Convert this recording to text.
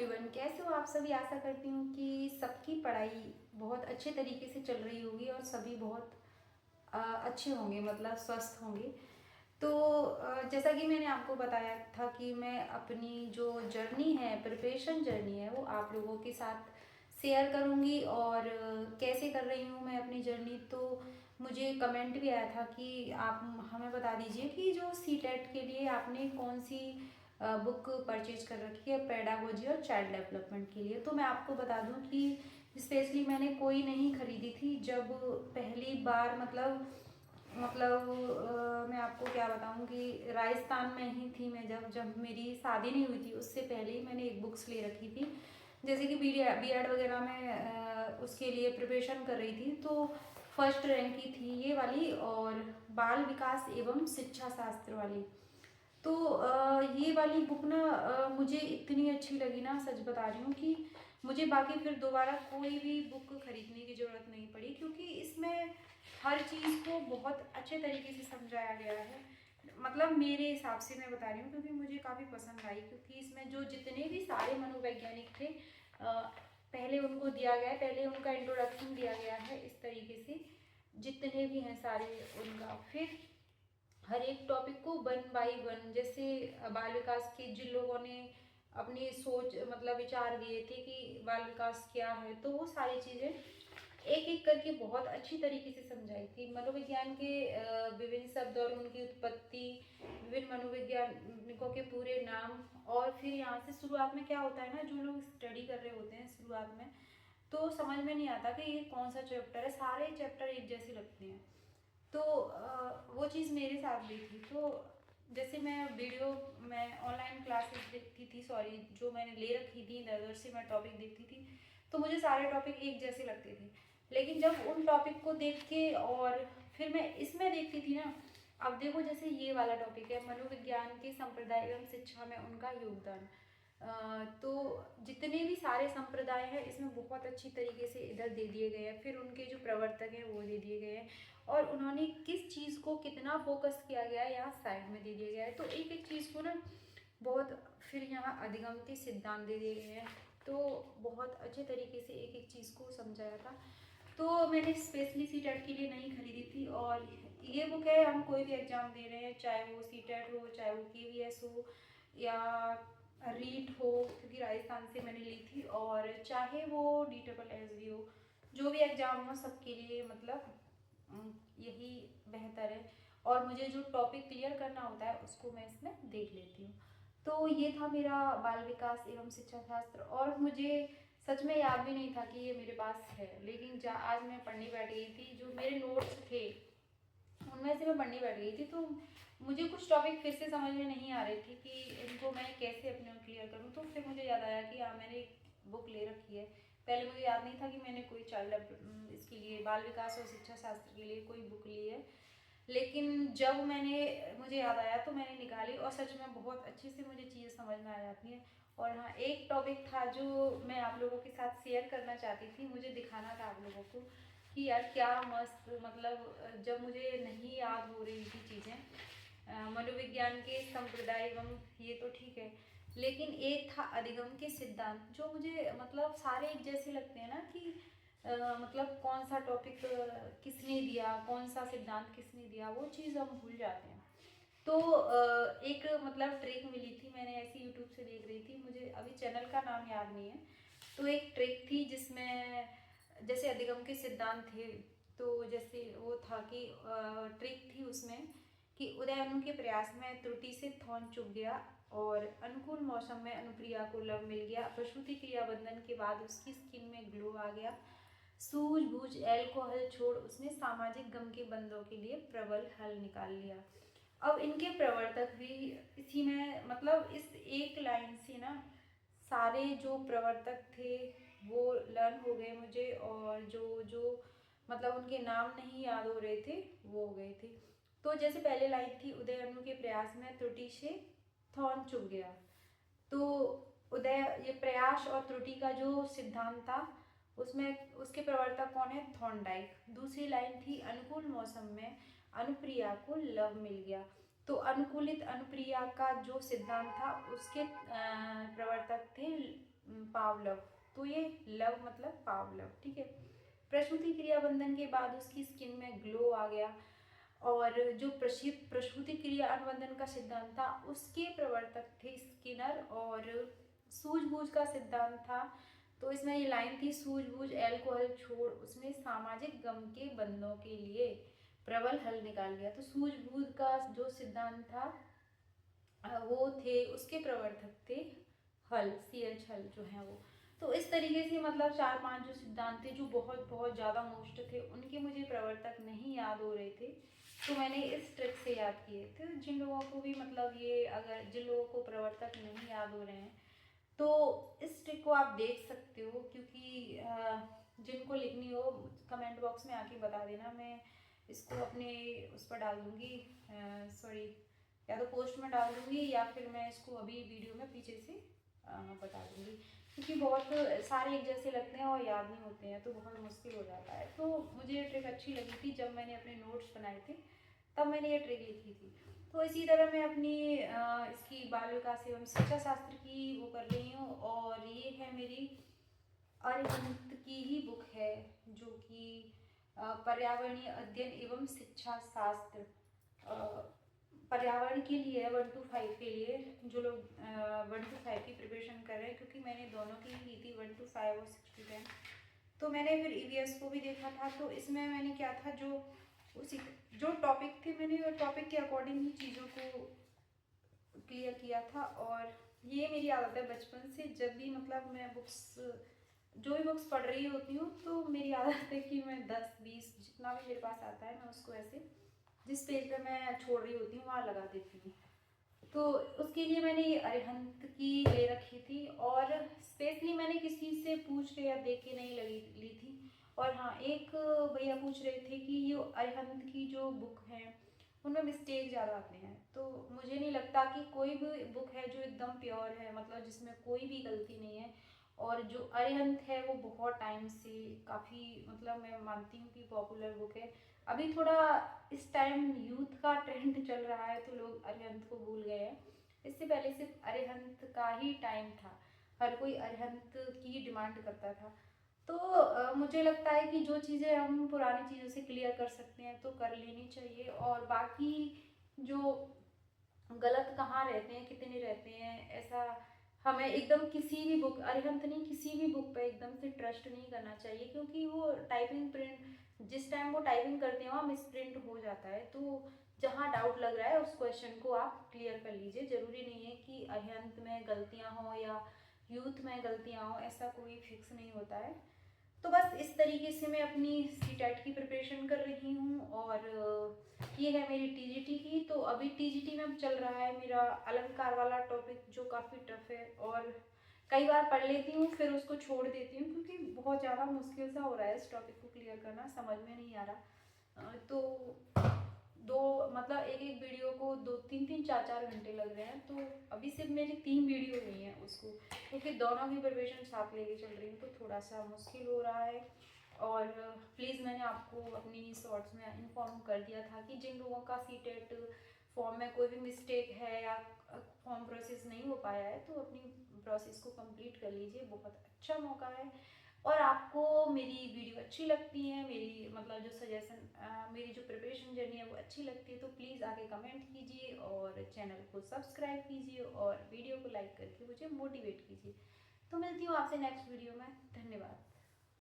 Everyone, कैसे हो आप सभी। आशा करती हूँ कि सबकी पढ़ाई बहुत अच्छे तरीके से चल रही होगी और सभी बहुत अच्छे होंगे, मतलब स्वस्थ होंगे। तो जैसा कि मैंने आपको बताया था कि मैं अपनी जो जर्नी है, प्रिपरेशन जर्नी है, वो आप लोगों के साथ शेयर करूँगी। और कैसे कर रही हूँ मैं अपनी जर्नी, तो मुझे कमेंट भी आया था कि आप हमें बता दीजिए कि जो सी टेट के लिए आपने कौन सी बुक परचेज कर रखी है पेडागोजी और चाइल्ड डेवलपमेंट के लिए। तो मैं आपको बता दूं कि स्पेशली मैंने कोई नहीं खरीदी थी। जब पहली बार मैं आपको क्या बताऊं कि राजस्थान में ही थी मैं, जब मेरी शादी नहीं हुई थी उससे पहले ही मैंने एक बुक्स ले रखी थी। जैसे कि बी एड वगैरह में उसके लिए प्रिपरेशन कर रही थी, तो फर्स्ट रैंक की थी ये वाली, और बाल विकास एवं शिक्षा शास्त्र वाली। तो ये वाली बुक ना मुझे इतनी अच्छी लगी ना, सच बता रही हूँ कि मुझे बाकी फिर दोबारा कोई भी बुक खरीदने की ज़रूरत नहीं पड़ी, क्योंकि इसमें हर चीज़ को बहुत अच्छे तरीके से समझाया गया है। मतलब मेरे हिसाब से मैं बता रही हूँ, क्योंकि मुझे काफ़ी पसंद आई, क्योंकि इसमें जो जितने भी सारे मनोवैज्ञानिक थे पहले उनको दिया गया है, पहले उनका इंट्रोडक्शन दिया गया है इस तरीके से, जितने भी हैं सारे उनका। फिर हर एक टॉपिक को वन बाय वन, जैसे बाल विकास के जिन लोगों ने अपनी सोच मतलब विचार दिए थे कि बाल विकास क्या है, तो वो सारी चीज़ें एक एक करके बहुत अच्छी तरीके से समझाई थी। मनोविज्ञान के विभिन्न शब्द और उनकी उत्पत्ति, विभिन्न मनोवैज्ञानिकों के पूरे नाम। और फिर यहाँ से शुरुआत में क्या होता है ना, जो लोग स्टडी कर रहे होते हैं शुरुआत में, तो समझ में नहीं आता कि ये कौन सा चैप्टर है, सारे चैप्टर एक जैसे लगते हैं। तो वो चीज़ मेरे साथ भी थी। तो जैसे मैं ऑनलाइन क्लासेस देखती थी, सॉरी जो मैंने ले रखी थी इधर उधर से मैं टॉपिक देखती थी, तो मुझे सारे टॉपिक एक जैसे लगते थे। लेकिन जब उन टॉपिक को देख के और फिर मैं इसमें देखती थी ना, अब देखो जैसे ये वाला टॉपिक है मनोविज्ञान के संप्रदाय एवं शिक्षा में उनका योगदान। तो जितने भी सारे संप्रदाय हैं इसमें बहुत अच्छी तरीके से इधर दे दिए गए हैं, फिर उनके जो प्रवर्तक हैं वो दे दिए गए हैं, और उन्होंने किस चीज़ को कितना फोकस किया गया है यहाँ साइड में दे दिया गया है। तो एक एक चीज़ को ना बहुत, फिर यहाँ अधिगम के सिद्धांत दे दिए गए हैं, तो बहुत अच्छे तरीके से एक एक चीज़ को समझाया था। तो मैंने स्पेशली सी टेट के लिए नहीं खरीदी थी। और ये बुक है, हम कोई भी एग्ज़ाम दे रहे हैं, चाहे वो सी टेट हो, चाहे वो KVS हो, या रीट हो, क्योंकि राजस्थान से मैंने ली थी, और चाहे वो DSSB हो, जो भी एग्ज़ाम हो सबके लिए मतलब यही बेहतर है। और मुझे जो टॉपिक क्लियर करना होता है उसको मैं इसमें देख लेती हूँ। तो ये था मेरा बाल विकास एवं शिक्षा शास्त्र, और मुझे सच में याद भी नहीं था कि ये मेरे पास है। लेकिन आज मैं पढ़ने बैठ गई थी, जो मेरे नोट्स थे उनमें से मैं पढ़ने बैठ गई थी, तो मुझे कुछ टॉपिक फिर से समझ में नहीं आ रहे थे कि इनको मैं कैसे अपने क्लियर करूँ। तो फिर मुझे याद आया कि हाँ, मैंने एक बुक ले रखी है। पहले मुझे याद नहीं था कि मैंने कोई इसके लिए बाल विकास और शिक्षा शास्त्र के लिए कोई बुक ली है। लेकिन जब मुझे याद आया तो मैंने निकाली, और सच में बहुत अच्छे से मुझे चीज़ें समझ में आ जाती हैं। और हाँ, एक टॉपिक था जो मैं आप लोगों के साथ शेयर करना चाहती थी, मुझे दिखाना था आप लोगों को कि यार क्या मस्त, मतलब जब मुझे नहीं याद हो रही थी चीज़ें, मनोविज्ञान के संप्रदाय एवं ये तो ठीक है, लेकिन एक था अधिगम के सिद्धांत, जो मुझे मतलब सारे एक जैसे लगते हैं ना कि मतलब कौन सा टॉपिक किसने दिया, कौन सा सिद्धांत किसने दिया, वो चीज़ हम भूल जाते हैं। तो एक मतलब ट्रिक मिली थी, मैंने ऐसी यूट्यूब से देख रही थी, मुझे अभी चैनल का नाम याद नहीं है। तो एक ट्रिक थी जिसमें जैसे अधिगम के सिद्धांत थे, तो जैसे वो था कि ट्रिक थी उसमें कि उदयनु के प्रयास में त्रुटि से थॉर्न चुभ गया, और अनुकूल मौसम में अनुप्रिया को लव मिल गया, प्रसूति क्रिया बंधन के बाद उसकी स्किन में ग्लो आ गया, सूझबूझ एल्कोहल छोड़ उसने सामाजिक गम के बंधों के लिए प्रबल हल निकाल लिया। अब इनके प्रवर्तक भी इसी में, मतलब इस एक लाइन से ना सारे जो प्रवर्तक थे वो लर्न हो गए मुझे, और जो जो मतलब उनके नाम नहीं याद हो रहे थे वो हो गए थे। तो जैसे पहले लाइन थी, उदयनु के प्रयास में त्रुटि से थॉर्न चुभ गया, तो उदय ये प्रयास और त्रुटि का जो सिद्धांत था उसमें उसके प्रवर्तक कौन है, थॉर्नडाइक। दूसरी लाइन थी, अनुकूल मौसम में अनुप्रिया को लव मिल गया, तो अनुकूलित अनुप्रिया का जो सिद्धांत था उसके प्रवर्तक थे पावलव, तो ये लव मतलब पावलव, ठीक है। प्रसूति क्रिया बंधन के बाद उसकी स्किन में ग्लो आ गया, और जो प्रसूति क्रिया अनुबंधन का सिद्धांत था उसके प्रवर्तक थे स्किनर, और सूझबूझ का सिद्धांत था, तो इसमें ये लाइन थी, सूझबूझ एल्कोहल छोड़ उसने सामाजिक गम के बंधनों के लिए प्रबल हल निकाल लिया। तो सूझबूझ का जो सिद्धांत था वो थे, उसके प्रवर्तक थे हल, CH हल जो है वो। तो इस तरीके से मतलब 4-5 जो सिद्धांत थे जो बहुत बहुत ज़्यादा मोस्ट थे, उनके मुझे प्रवर्तक नहीं याद हो रहे थे, तो मैंने इस ट्रिक से याद किए थे। जिन लोगों को भी मतलब ये, अगर जिन लोगों को प्रवर्तक नहीं याद हो रहे हैं तो इस ट्रिक को आप देख सकते हो, क्योंकि जिनको लिखनी हो कमेंट बॉक्स में आके बता देना, मैं इसको अपने उस पर डाल दूँगी, सॉरी, या तो पोस्ट में डाल दूँगी या फिर मैं इसको अभी वीडियो में पीछे से बता दूँगी, क्योंकि बहुत सारे एक जैसे लगते हैं और याद नहीं होते हैं तो बहुत मुश्किल हो जाता है। तो मुझे ये ट्रिक अच्छी लगी थी, जब मैंने अपने नोट्स बनाए थे तब मैंने ये ट्रिक लिखी थी। तो इसी तरह मैं अपनी इसकी बाल विकास एवं शिक्षा शास्त्र की वो कर रही हूँ, और ये है मेरी अरिहंत की ही बुक है, जो कि पर्यावरणीय अध्ययन एवं शिक्षा शास्त्र पर्यावरण के लिए 1 to 5 के लिए, जो लोग 1 to 5 की प्रिपरेशन कर रहे हैं, क्योंकि मैंने दोनों की की थी 1 to 5 और 6 to 10। तो मैंने फिर EVS को भी देखा था, तो इसमें मैंने क्या था, उसी जो टॉपिक थे मैंने वो टॉपिक के अकॉर्डिंग ही चीज़ों को क्लियर किया था। और ये मेरी आदत है बचपन से, जब भी मतलब मैं बुक्स, जो भी बुक्स पढ़ रही होती हूँ, तो मेरी आदत है कि मैं 10-20 जितना भी मेरे पास आता है मैं उसको ऐसे जिस पेज पे मैं छोड़ रही होती हूँ वहाँ लगा देती हूँ। तो उसके लिए मैंने ये अरिहंत की ले रखी थी, और स्पेशली मैंने किसी से पूछ के या देख के नहीं ली थी। और हाँ, एक भैया पूछ रहे थे कि ये अरिहंत की जो बुक है उनमें मिस्टेक ज़्यादा आते हैं, तो मुझे नहीं लगता कि कोई भी बुक है जो एकदम प्योर है, मतलब जिसमें कोई भी गलती नहीं है। और जो अरिहंत है वो बहुत टाइम से काफ़ी, मतलब मैं मानती हूँ कि पॉपुलर बुक है। अभी थोड़ा इस टाइम यूथ का ट्रेंड चल रहा है तो लोग अरिहंत को भूल गए हैं, इससे पहले सिर्फ अरिहंत का ही टाइम था, हर कोई अरिहंत की डिमांड करता था। तो मुझे लगता है कि जो चीज़ें हम पुरानी चीज़ों से क्लियर कर सकते हैं तो कर लेनी चाहिए, और बाकी जो गलत कहाँ रहते हैं, कितने रहते हैं, ऐसा हमें एकदम किसी भी बुक, अरिहंत नहीं किसी भी बुक पे एकदम से ट्रस्ट नहीं करना चाहिए, क्योंकि वो टाइपिंग प्रिंट, जिस टाइम वो टाइपिंग करते हैं वहाँ मिस प्रिंट हो जाता है। तो जहाँ डाउट लग रहा है उस क्वेश्चन को आप क्लियर कर लीजिए, ज़रूरी नहीं है कि अरिहंत में गलतियाँ हों या यूथ में गलतियाँ हों, ऐसा कोई फिक्स नहीं होता है। तो बस इस तरीके से मैं अपनी CTET की प्रिपरेशन कर रही हूँ, और ये है मेरी TGT की। तो अभी TGT में चल रहा है मेरा अलंकार वाला टॉपिक, जो काफ़ी टफ है, और कई बार पढ़ लेती हूँ फिर उसको छोड़ देती हूँ, क्योंकि बहुत ज़्यादा मुश्किल सा हो रहा है इस टॉपिक को क्लियर करना, समझ में नहीं आ रहा। तो दो मतलब एक एक वीडियो को 2-3-4 घंटे लग रहे हैं, तो अभी सिर्फ मेरी 3 वीडियो हुई हैं उसको, क्योंकि दोनों की प्रिपरेशन साथ लेके चल रही हूँ तो थोड़ा सा मुश्किल हो रहा है। और प्लीज़ मैंने आपको अपनी शॉर्ट्स में इन्फॉर्म कर दिया था कि जिन लोगों का CTET फॉर्म में कोई भी मिस्टेक है या फॉर्म प्रोसेस नहीं हो पाया है तो अपनी प्रोसेस को कंप्लीट कर लीजिए, बहुत अच्छा मौका है। और आपको मेरी वीडियो अच्छी लगती है, मेरी मतलब जो सजेशन, मेरी जो प्रिपरेशन जर्नी है वो अच्छी लगती है, तो प्लीज़ आके कमेंट कीजिए और चैनल को सब्सक्राइब कीजिए और वीडियो को लाइक करके मुझे मोटिवेट कीजिए। तो मिलती हूँ आपसे नेक्स्ट वीडियो में, धन्यवाद।